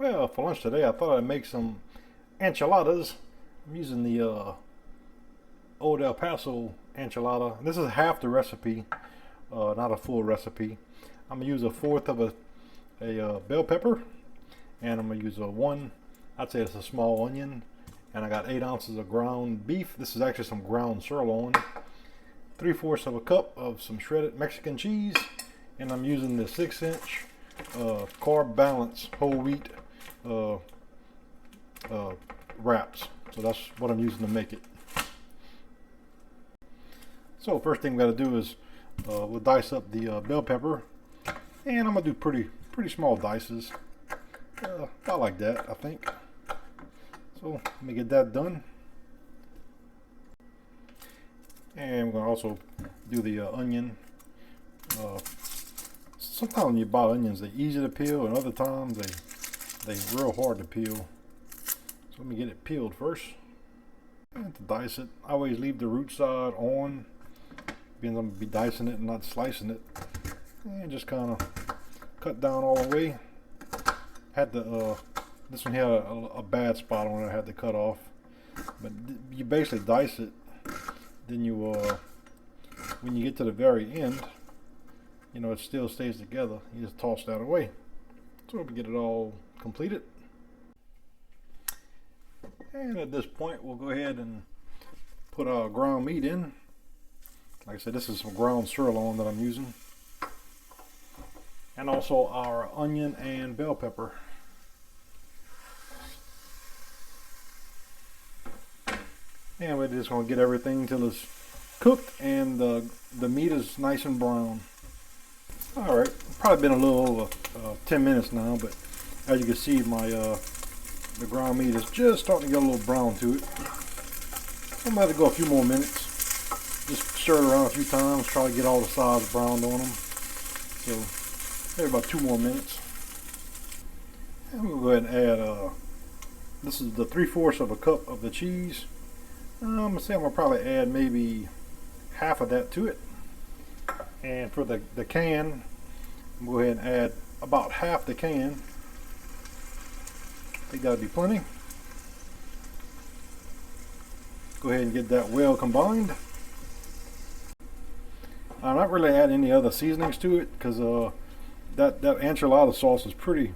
Well, for lunch today, I thought I'd make some enchiladas. I'm using the Old Elpaso enchilada. This is half the recipe, not a full recipe. I'm gonna use a fourth of a bell pepper, and I'm gonna use I'd say it's a small onion, and I got 8 ounces of ground beef. This is actually some ground sirloin. 3/4 of a cup of some shredded Mexican cheese, and I'm using the 6-inch Carb Balance whole wheat wraps. So that's what I'm using to make it. So first thing we got to do is we'll dice up the bell pepper, and I'm gonna do pretty small dices, about like that, I think. So let me get that done, and we're gonna also do the onion. Sometimes when you buy onions, they're easy to peel, and other times they're real hard to peel. So let me get it peeled first. And to dice it, I always leave the root side on, being I'm gonna be dicing it and not slicing it. And just kind of cut down all the way. Had to this one had a bad spot on it I had to cut off. But you basically dice it. Then you when you get to the very end, you know, it still stays together. You just toss that away. So we get it all completed. And at this point, we'll go ahead and put our ground meat in. Like I said, this is some ground sirloin that I'm using. And also our onion and bell pepper. And we're just going to get everything until it's cooked and the meat is nice and brown. Alright, probably been a little over 10 minutes now, but as you can see, my the ground meat is just starting to get a little brown to it. I'm going to let it go a few more minutes. Just stir it around a few times, try to get all the sides browned on them. So maybe about 2 more minutes. And we'll go ahead and add, this is the 3/4 of a cup of the cheese. I'm going to say I'm going to probably add maybe half of that to it. And for the can, I'm going to go ahead and add about half the can. I think that'll be plenty. Go ahead and get that well combined. I'm not really adding any other seasonings to it because that enchilada sauce is pretty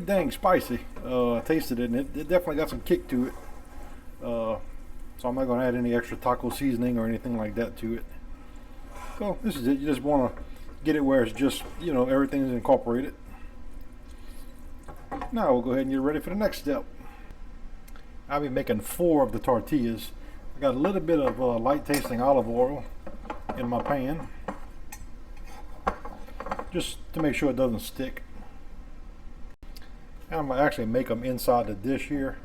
dang spicy. I tasted it and it definitely got some kick to it. So I'm not going to add any extra taco seasoning or anything like that to it. So this is it. You just want to get it where it's just, you know, everything's incorporated. Now we'll go ahead and get ready for the next step. I'll be making 4 of the tortillas. I got a little bit of light tasting olive oil in my pan, just to make sure it doesn't stick. And I'm going to actually make them inside the dish here.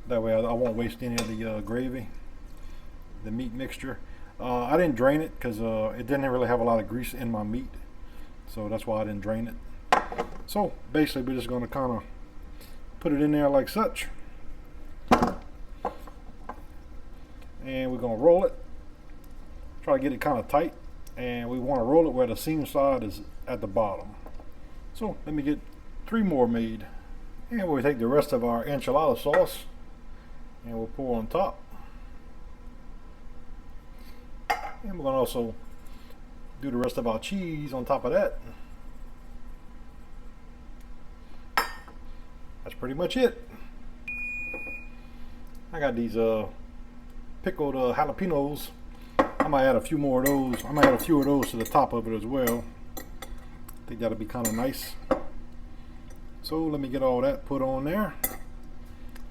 That way I won't waste any of the gravy, the meat mixture. I didn't drain it because it didn't really have a lot of grease in my meat. So that's why I didn't drain it. So basically we're just going to kind of put it in there like such. And we're going to roll it. Try to get it kind of tight. And we want to roll it where the seam side is at the bottom. So let me get 3 more made. And we'll take the rest of our enchilada sauce and we'll pour on top. And we're going to also do the rest of our cheese on top of that. That's pretty much it. I got these pickled jalapenos. I might add a few more of those. I might add a few of those to the top of it as well. I think that'll be kind of nice. So let me get all that put on there.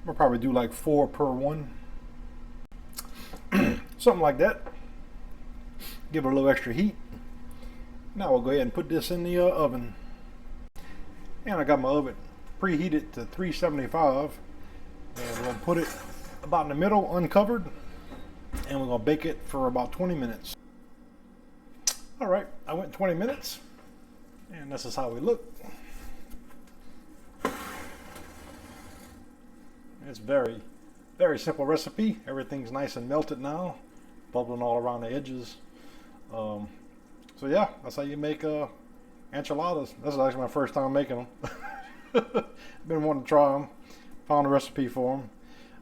We'll probably do like 4 per one. Something like that. Give it a little extra heat. Now we'll go ahead and put this in the oven. And I got my oven preheated to 375. And we're going to put it about in the middle, uncovered. And we're going to bake it for about 20 minutes. Alright, I went 20 minutes. And this is how we look. It's very simple recipe. Everything's nice and melted now. Bubbling all around the edges. So yeah, that's how you make enchiladas. This is actually my first time making them. Been wanting to try them. Found a recipe for them.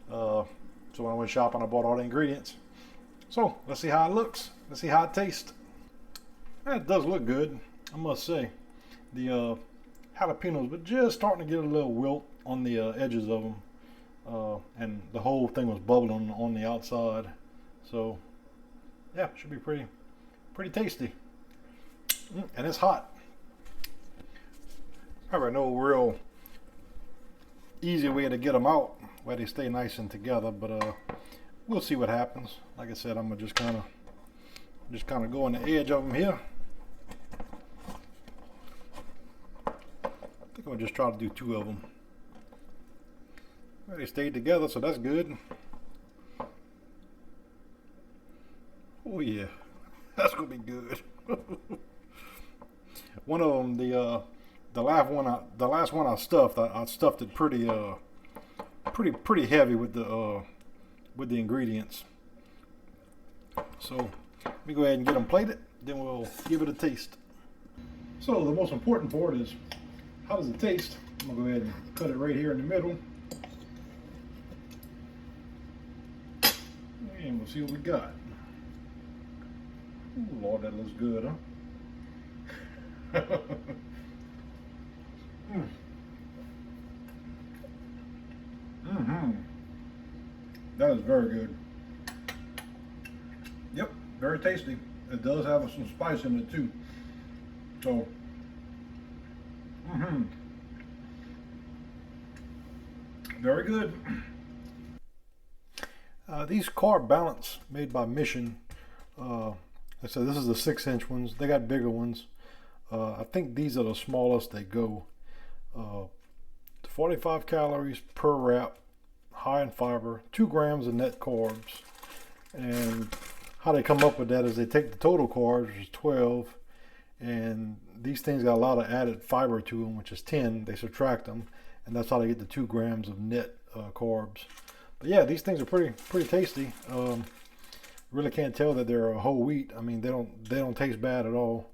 So when I went shopping, I bought all the ingredients. So let's see how it looks. Let's see how it tastes. It does look good, I must say. The jalapenos, but just starting to get a little wilt on the edges of them. And the whole thing was bubbling on the outside. So yeah, should be pretty tasty. And it's hot. Probably no real easy way to get them out where they stay nice and together, but we'll see what happens. Like I said, I'm gonna just kind of go on the edge of them here. I think I'm gonna just try to do 2 of them. Well, they stayed together, so that's good. Oh yeah, that's gonna be good. One of them, the last one I stuffed it pretty heavy with the ingredients. So let me go ahead and get them plated, then we'll give it a taste. So the most important part is, how does it taste? I'm gonna go ahead and cut it right here in the middle, and we'll see what we got. Ooh, Lord, that looks good, huh? That is very good. Yep, very tasty. It does have some spice in it too. So, very good. These Carb Balance made by Mission. I said this is the 6-inch ones. They got bigger ones. I think these are the smallest they go. 45 calories per wrap, high in fiber, 2 grams of net carbs. And how they come up with that is they take the total carbs, which is 12, and these things got a lot of added fiber to them, which is 10. They subtract them, and that's how they get the 2 grams of net carbs. But yeah, these things are pretty tasty. Really can't tell that they're a whole wheat. I mean, they don't taste bad at all.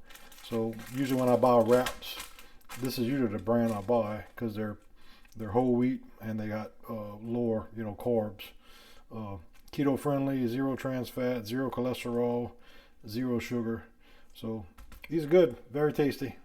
So usually when I buy wraps, this is usually the brand I buy, because they're whole wheat and they got lower carbs. Keto friendly, 0 trans fat, 0 cholesterol, 0 sugar. So these are good, very tasty.